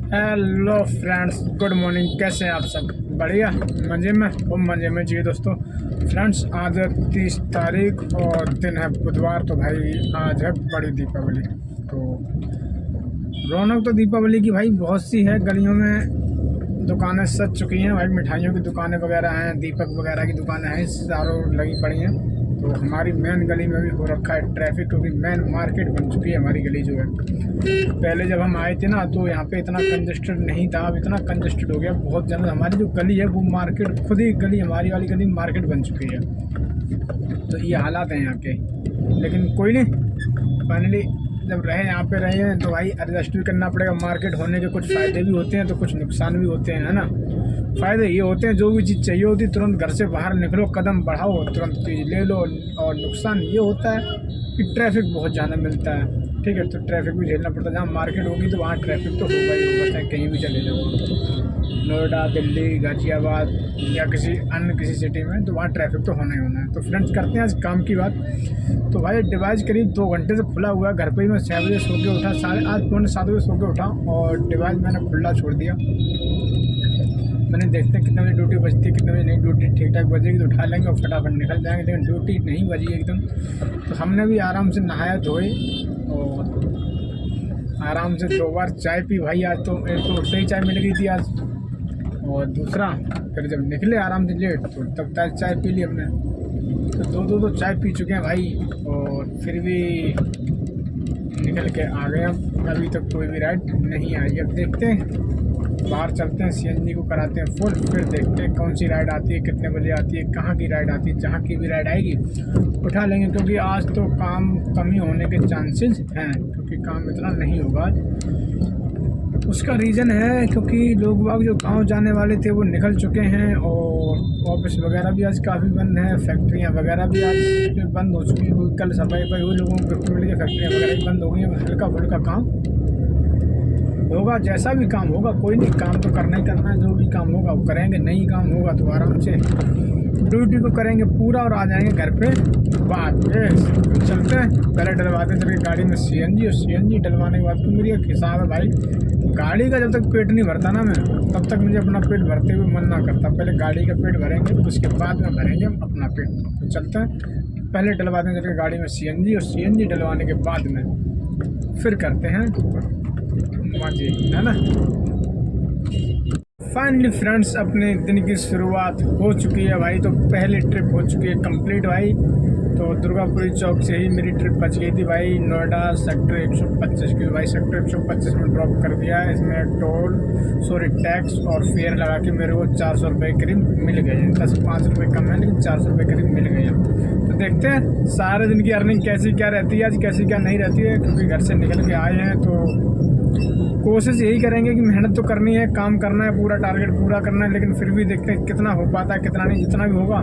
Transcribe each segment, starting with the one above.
Hello friends, good morning. कैसे हैं आप सब? बढ़िया, मज़े में और मज़े में जी दोस्तों। फ्रेंड्स, आज है 30 तारीख और दिन है बुधवार। तो भाई आज है बड़ी दीपावली। तो रौनक तो दीपावली की भाई बहुत सी है। गलियों में दुकानें सज चुकी हैं भाई, मिठाइयों की दुकानें वगैरह हैं, दीपक वगैरह की दुकानें हैं, चारों लगी पड़ी हैं। तो हमारी मेन गली में भी हो रखा है ट्रैफिक, क्योंकि मेन मार्केट बन चुकी है हमारी गली जो है। पहले जब हम आए थे ना तो यहाँ पे इतना कंजस्टेड नहीं था, अब इतना कंजस्टेड हो गया बहुत ज़्यादा। हमारी जो गली है वो मार्केट, खुद ही गली, हमारी वाली गली मार्केट बन चुकी है। तो ये हालात हैं यहाँ के, लेकिन कोई नहीं, फाइनली जब यहाँ पे रहे हैं तो भाई एडजस्ट भी करना पड़ेगा। मार्केट होने के कुछ फ़ायदे भी होते हैं तो कुछ नुकसान भी होते हैं, है ना। फ़ायदे ये होते हैं, जो भी चीज़ चाहिए होती तुरंत घर से बाहर निकलो, कदम बढ़ाओ, तुरंत चीज़ ले लो। और नुकसान ये होता है कि ट्रैफिक बहुत ज़्यादा मिलता है, ठीक है। तो ट्रैफिक भी झेलना पड़ता है। जहाँ मार्केट होगी तो वहाँ ट्रैफिक तो होगा ही होगा, चाहे कहीं भी चले जाओ, नोएडा, दिल्ली, गाजियाबाद या किसी सिटी में, तो वहाँ ट्रैफिक तो होना ही होना है। तो फ्रेंड्स, करते हैं आज काम की बात। तो भाई डिवाइस करीब 2 घंटे से खुला हुआ है। घर पे ही मैं 6 बजे सो के उठा, 7:30 बजे सो के उठा और डिवाइस मैंने खुला छोड़ दिया। मैंने देखते हैं कितने बजे ड्यूटी बजती है, कितने बजे नहीं। ड्यूटी ठीक ठाक बजेगी तो उठा लेंगे और फटाफट निकल जाएंगे, लेकिन ड्यूटी नहीं बजी एकदम। तो हमने भी आराम से नहाया धोए और आराम से 2 बार चाय पी भाई। आज तो एक तो उठते ही चाय मिल गई थी आज, और दूसरा फिर जब निकले आराम से लेट तो तब तक चाय पी ली हमने। तो दो चाय पी चुके हैं भाई, और फिर भी निकल के आ गए हम। अभी तक कोई भी राइड नहीं आई। अब देखते हैं, बाहर चलते हैं, सीएनजी को कराते हैं फुल, फिर देखते हैं कौन सी राइड आती है, कितने बजे आती है, कहाँ की राइड आती है। जहाँ की भी राइड आएगी उठा लेंगे, क्योंकि आज तो काम कमी होने के चांसेस हैं, क्योंकि काम इतना नहीं होगा आज। उसका रीज़न है क्योंकि लोग बाग जो गांव जाने वाले थे वो निकल चुके हैं, और ऑफिस वगैरह भी आज काफ़ी बंद हैं, फैक्ट्रियाँ वगैरह भी आज बंद हो चुकी हैं। कल सफाई हुई लोगों को मिल के फैक्ट्रियाँ वगैरह भी बंद हो गई हैं। हल्का फुल्का काम होगा, जैसा भी काम होगा, कोई नहीं, काम तो करना ही करना है। जो भी काम होगा वो करेंगे, नहीं काम होगा तो आराम से ड्यूटी को करेंगे पूरा और आ जाएंगे घर पे। बात चलते हैं, पहले डलवाते हैं चल गाड़ी में सीएनजी, और सीएनजी डलवाने के बाद तो मेरी एक हिसाब है भाई, गाड़ी का जब तक पेट नहीं भरता ना मैं, तब तक मुझे अपना पेट भरते हुए मन ना करता। पहले गाड़ी का पेट भरेंगे, उसके बाद में भरेंगे हम अपना पेट। तो चलते हैं, पहले डलवाते हैं चल गाड़ी में सीएनजी, और सीएनजी डलवाने के बाद में फिर करते हैं मजे, है ना। फाइनली फ्रेंड्स, अपने दिन की शुरुआत हो चुकी है भाई। तो पहली ट्रिप हो चुकी है कंप्लीट भाई। तो दुर्गापुरी चौक से ही मेरी ट्रिप बच गई थी भाई, नोएडा सेक्टर 125 की। भाई सेक्टर 125 में ड्रॉप कर दिया है। इसमें टैक्स और फेयर लगा के मेरे को 400 रुपये करीब मिल गए। 10-5 रुपये कम है, लेकिन 400 रुपये करीब मिल गए हैं। तो देखते हैं सारे दिन की अर्निंग कैसी क्या रहती है आज, कैसी क्या नहीं रहती है, क्योंकि घर से निकल के आए हैं। तो कोशिश यही करेंगे कि मेहनत तो करनी है, काम करना है, पूरा टारगेट पूरा करना है, लेकिन फिर भी देखते हैं कितना हो पाता है, कितना नहीं। जितना भी होगा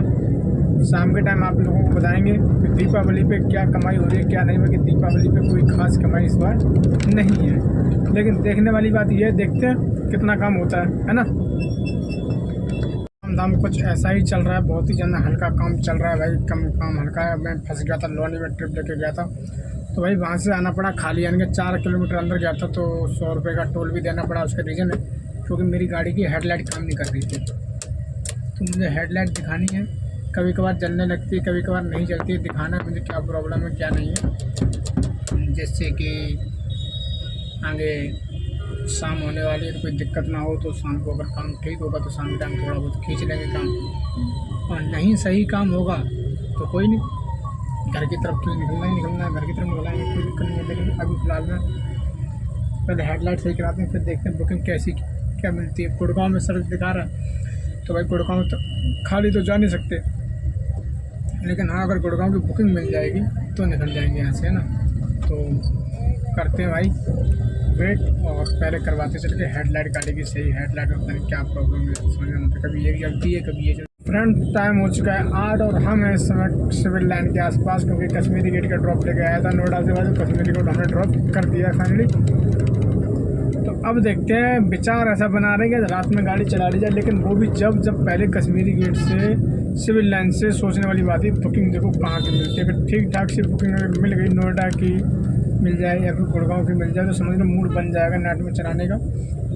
शाम के टाइम आप लोगों को बताएंगे कि दीपावली पे क्या कमाई हो रही है, क्या नहीं हुई। कि दीपावली पे कोई खास कमाई इस बार नहीं है, लेकिन देखने वाली बात यह है, देखते हैं कितना काम होता है ना। काम कुछ ऐसा ही चल रहा है, बहुत ही ज़्यादा हल्का काम चल रहा है भाई। कम काम हल्का है। मैं फंस गया था लोनी में, ट्रिप लेके गया था, तो भाई वहाँ से आना पड़ा खाली, यानी कि 4 किलोमीटर अंदर गया था, तो 100 रुपये का टोल भी देना पड़ा। उसका रीज़न है क्योंकि मेरी गाड़ी की हेडलाइट काम नहीं कर रही थी। तो मुझे हेडलाइट दिखानी है, कभी कभार जलने लगती है, कभी कभार नहीं जलती है। दिखाना है मुझे क्या प्रॉब्लम है क्या नहीं है, जिससे कि आगे शाम होने वाली है तो कोई दिक्कत ना हो। तो शाम को अगर काम ठीक होगा तो शाम के टाइम थोड़ा बहुत खींच लेंगे काम, और नहीं सही काम होगा तो कोई नहीं, घर की तरफ क्यों निकलना ही निकलना है, घर की तरफ निकलाएंगे, कोई दिक्कत नहीं है। लेकिन अभी फ़िलहाल में पहले हेडलाइट सही कराते हैं, फिर देखते हैं बुकिंग कैसी क्या मिलती है। गुड़गांव में सर्च दिखा रहा है, तो भाई गुड़गांव तो खाली तो जा नहीं सकते, लेकिन हाँ अगर गुड़गांव की बुकिंग मिल जाएगी तो निकल जाएंगे यहाँ से, है ना। तो करते हैं भाई वेट, और पहले करवाते चल के हेडलाइट, गाड़ी की सही हेडलाइट में पता नहीं क्या प्रॉब्लम है, समझ में नहीं। कभी ये जलती है, कभी ये। फ्रेंड, टाइम हो चुका है 8 और हम हैं इस समय सिविल लाइन के आसपास, क्योंकि कश्मीरी गेट का ड्रॉप लेके आया था नोएडा से बाद, कश्मीरी गेट हमने ड्रॉप कर दिया फाइनली। तो अब देखते हैं, विचार ऐसा बना रहे हैं कि रात में गाड़ी चला ली जाए, लेकिन वो भी जब पहले कश्मीरी गेट से सिविल लाइन से सोचने वाली बात है। बुकिंग देखो कहाँ की मिलती है। अगर ठीक ठाक से बुकिंग अगर मिल गई नोएडा की, मिल जाए या फिर गुड़गांव की मिल जाए तो समझ लो मूड बन जाएगा नाइट में चलाने का,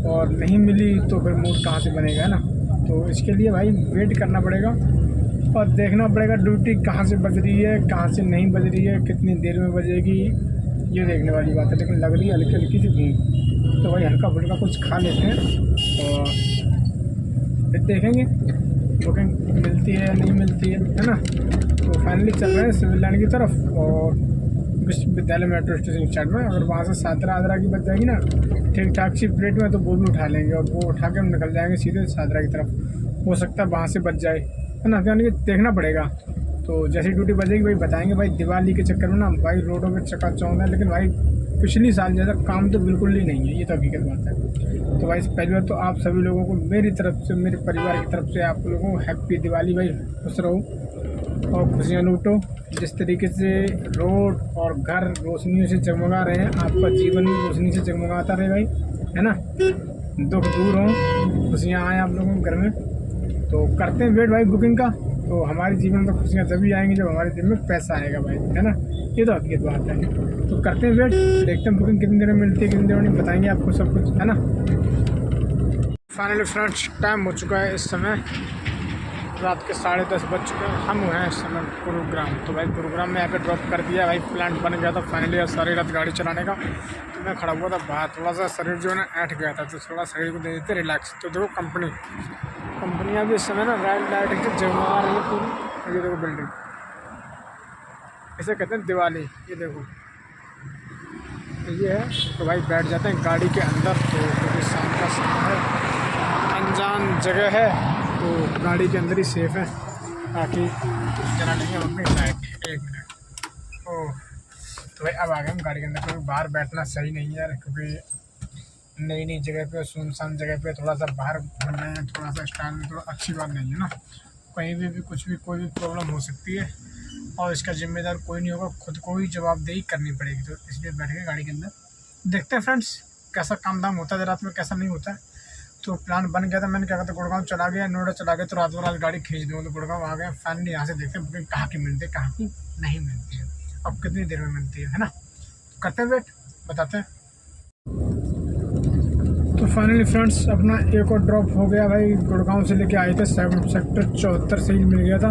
और नहीं मिली तो फिर मूड कहाँ से बनेगा, है ना। तो इसके लिए भाई वेट करना पड़ेगा और देखना पड़ेगा ड्यूटी कहाँ से बज रही है, कहाँ से नहीं बज रही है, कितनी देर में बजेगी, ये देखने वाली बात है। लेकिन लग रही है हल्की हल्की सी भूख, तो भाई हल्का फुल्का कुछ खा लेते हैं और फिर देखेंगे बुकिंग मिलती है या नहीं मिलती है ना। तो फाइनली चल रहे हैं सिविल लाइन की तरफ और विश्वविद्यालय मेट्रो स्टेशन साइड में। अगर वहाँ से सादरा आदरा की बच जाएगी ना ठीक ठाक सी प्लेट में, तो वो भी उठा लेंगे और वो उठा के हम निकल जाएंगे सीधे सादरा की तरफ। हो सकता है वहाँ से बच जाए, है ना, यानी कि देखना पड़ेगा। तो जैसी ड्यूटी बजेगी भाई बताएंगे। भाई दिवाली के चक्कर में ना भाई रोडों पे चकाचौंध है, लेकिन भाई पिछली साल जैसा काम तो बिल्कुल ही नहीं है, ये तो हकीकत बात है। तो भाई पहली बार तो आप सभी लोगों को मेरी तरफ से, मेरे परिवार की तरफ से आप लोगों को हैप्पी दिवाली। भाई खुश रहो और खुशियाँ लूटो। जिस तरीके से रोड और घर रोशनियों से जगमगा रहे हैं, आपका जीवन भी रोशनी से जगमगाता रहे भाई, है ना। दुख दूर हो, खुशियाँ आए आप लोगों के घर में। तो करते हैं वेट भाई बुकिंग का। तो हमारे जीवन में खुशियाँ तभी आएंगी जब हमारे जेब में पैसा आएगा भाई, है ना, ये तो हकीकत बात है। तो करते हैं वेट, देखते हैं बुकिंग कितनी देर में मिलती है, कितनी देर में बताएंगे आपको सब कुछ, है ना। फाइनली फ्रेंड्स टाइम हो चुका है, इस समय रात के 10:30 बज चुके हैं। हम हैं इस समय गुरुग्राम। तो भाई गुरुग्राम में आकर ड्रॉप कर दिया भाई, प्लान बन गया था फाइनली सारी रात गाड़ी चलाने का। तो मैं खड़ा हुआ था बाहर, थोड़ा सा शरीर जो है ना ऐंठ गया था, तो थोड़ा शरीर को दे देते रिलैक्स। तो देखो कंपनियाँ भी इस समय ना लाइट से जगमगा रही है पूरी। ये देखो बिल्डिंग, इसे कहते हैं दिवाली। ये देखो तो ये है। तो भाई बैठ जाते हैं गाड़ी के अंदर। तो क्योंकि शाम का समय है, अनजान जगह है, तो गाड़ी के अंदर ही सेफ है। ताकि चला लेंगे हम अपनी लाइट। 1 मिनट। ओह तो भाई अब आ गए हम गाड़ी के अंदर, क्योंकि बाहर बैठना सही नहीं है यार, क्योंकि नई जगह पे, सुनसान जगह पे थोड़ा सा बाहर घूमना है, थोड़ा सा स्टाइल में थोड़ा अच्छी बात नहीं है ना। कहीं भी कुछ भी कोई भी प्रॉब्लम हो सकती है और इसका जिम्मेदार कोई नहीं होगा, खुद को ही जवाबदेही करनी पड़ेगी। तो इसलिए बैठ के गाड़ी के अंदर देखते हैं फ्रेंड्स कैसा काम धाम होता है रात में, कैसा नहीं होता है। तो प्लान बन गया था, मैंने क्या कहता गुड़गांव चला गया, नोएडा चला गया, तो रात गाड़ी खींच दूँ। तो गुड़गांव आ गए फाइनली। यहाँ से देखते हैं बुकिंग कहाँ की मिलती है, कहाँ की नहीं मिलती है, अब कितनी देर में मिलती है ना। तो करते हैं वेट, बताते हैं। तो फाइनली फ्रेंड्स अपना एक और ड्रॉप हो गया भाई। गुड़गांव से लेके आए थे, सेक्टर 74 से ही मिल गया था,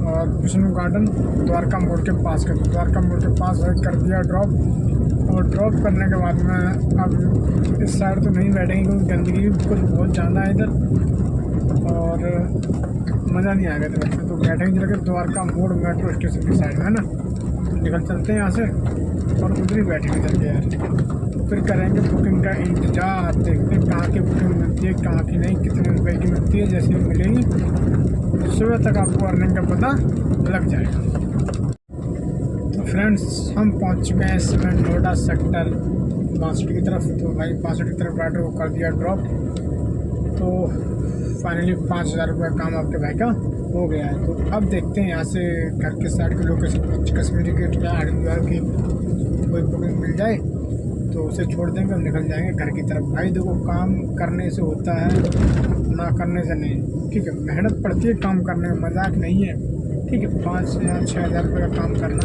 और विष्णु गार्डन द्वारका मोड़ के पास का। द्वारका मोड़ के पास कर दिया ड्रॉप। और ड्रॉप करने के बाद में अब इस साइड तो नहीं बैठेंगे, क्योंकि गंदगी कुछ बहुत ज़्यादा है इधर और मज़ा नहीं आएगा इधर। तो बैठेंगे जगह द्वारका मोड़ मेट्रो स्टेशन की साइड में, है ना। निकल चलते हैं यहाँ से और उधर ही बैठेंगे चलते यार। फिर करेंगे बुकिंग का इंतजार, देखते हैं कहाँ की बुकिंग मिलती है, कहाँ की नहीं, कितने रुपए की मिलती है। जैसे ही मिलेगी सुबह तक आपको अर्निंग का पता लग जाएगा। तो फ्रेंड्स हम पहुंच चुके हैं इस समय नोएडा सेक्टर 62 की तरफ। तो भाई 62 की तरफ राइडर को कर दिया ड्रॉप। तो फाइनली 5000 रुपये काम आपके भाई का हो गया है। तो अब देखते हैं यहाँ से घर के साइड के लोकेशन, कश्मीरी गेट या हरिद्वार की कोई बुकिंग मिल जाए तो उसे छोड़ देंगे और निकल जाएंगे घर की तरफ। भाई देखो काम करने से होता है, ना करने से नहीं, ठीक है। मेहनत पड़ती है काम करने में, मजाक नहीं है, ठीक है। 5 या 6000 रुपये का काम करना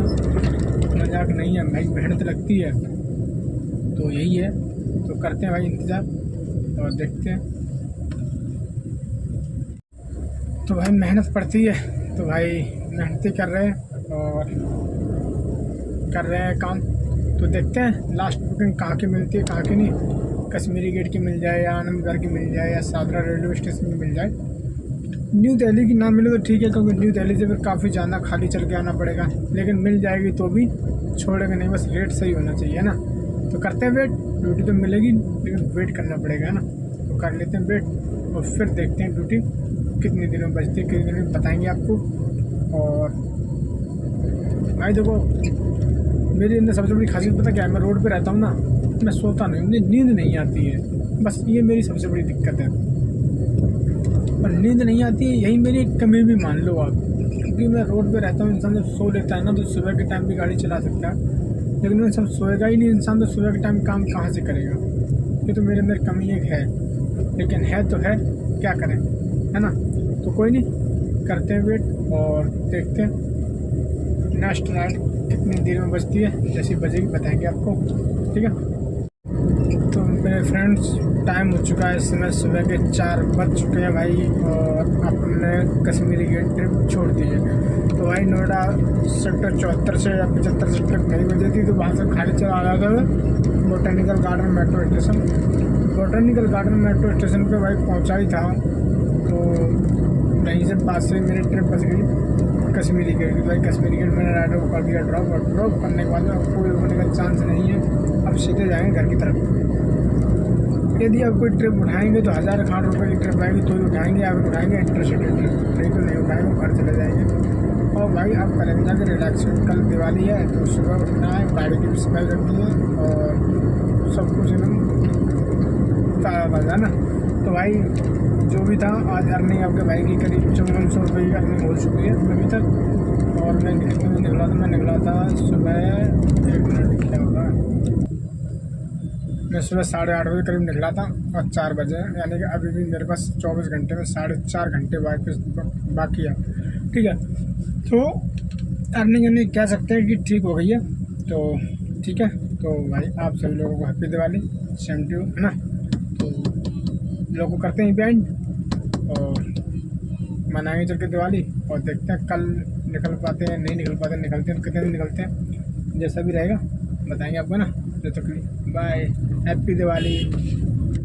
मजाक नहीं है भाई, मेहनत लगती है। तो यही है, तो करते हैं भाई इंतज़ार और देखते हैं। तो भाई मेहनत पड़ती है, तो भाई मेहनत ही कर रहे हैं और कर रहे हैं काम। तो देखते हैं लास्ट बुकिंग कहाँ की मिलती है, कहाँ की नहीं। कश्मीरी गेट की मिल जाए या आनंद विहार की मिल जाए या सादरा रेलवे स्टेशन की मिल जाए। न्यू दिल्ली की ना मिले तो ठीक है, क्योंकि न्यू दिल्ली से फिर काफ़ी ज़्यादा खाली चल के आना पड़ेगा, लेकिन मिल जाएगी तो भी छोड़ेगा नहीं, बस रेट सही होना चाहिए ना। तो करते हैं वेट, ड्यूटी तो मिलेगी लेकिन वेट करना पड़ेगा, है ना। तो कर लेते हैं वेट और फिर देखते हैं ड्यूटी कितने दिनों में बचती है, कितने दिन में बताएंगे आपको। और भाई देखो मेरी अंदर सबसे बड़ी खासियत पता क्या है, मैं रोड पे रहता हूँ ना, मैं सोता नहीं, मुझे नींद नहीं आती है, बस ये मेरी सबसे बड़ी दिक्कत है। और नींद नहीं आती है यही मेरी कमी भी मान लो आप, क्योंकि मैं रोड पे रहता हूँ। इंसान जब सो लेता है ना तो सुबह के टाइम भी गाड़ी चला सकता है, लेकिन मैं सब सोएगा ही नहीं इंसान, तो सुबह के टाइम काम कहाँ से करेगा। ये तो मेरे अंदर कमी एक है, लेकिन है तो है, क्या करें, है ना। तो कोई नहीं, करते हैं वेट और देखते हैं नेक्स्ट राइड कितनी देर में बजती है, जैसी बजेगी बताएंगे आपको, ठीक है। तो मेरे फ्रेंड्स टाइम हो चुका है, इस समय सुबह के 4 बज चुके हैं भाई, और अपने कश्मीरी गेट ट्रिप छोड़ दी है। तो भाई नोएडा सेक्टर 74 से या 75 से ट्रिप नहीं बजी थी, तो वहाँ से खाली चला रहा था botanical garden metro station. Botanical garden metro station पे भाई पहुँचा ही था, तो वहीं से पास से मेरी ट्रिप बच गई कश्मीरी गेट। भाई कश्मीरी गेट मैंने राइडर को कर दिया ड्रॉप, और ड्रॉप करने के बाद अब कोई होने का चांस नहीं है, अब सीधे जाएंगे घर की तरफ। यदि आप कोई ट्रिप उठाएंगे तो 1000 रुपये की ट्रिप आएगी तो ही उठाएंगे, अगर उठाएंगे इंटरसिटी ट्रिप, नहीं तो नहीं उठाएंगे, घर चले जाएंगे। और भाई आप करेंगे जाकर रिलैक्स, कल दिवाली है तो सुबह उठना है, गाड़ी की भी सफाई रखनी है और सब कुछ एकदम ताज़ा ना। तो भाई जो भी था आज अर्निंग आपके भाई की करीब 5400 रुपये की अर्निंग हो चुकी है अभी तक। और मैं निकला था सुबह, 1 मिनट क्या होगा, मैं सुबह 8:30 बजे करीब निकला था और 4 बजे, यानी कि अभी भी मेरे पास 24 घंटे में 4.5 घंटे वापस बाकी है, ठीक है। तो अर्निंग कह सकते हैं कि ठीक हो गई है, तो ठीक है। तो भाई आप सभी लोगों को happy Diwali, same to you, है ना। तो लोगों को करते हैं बैंड और मनाएंगे चल के दिवाली, और देखते हैं कल निकल पाते हैं नहीं निकल पाते, निकलते हैं कितने दिन निकलते हैं, जैसा भी रहेगा बताएंगे आपको ना। जब तक बाय, हैप्पी दिवाली।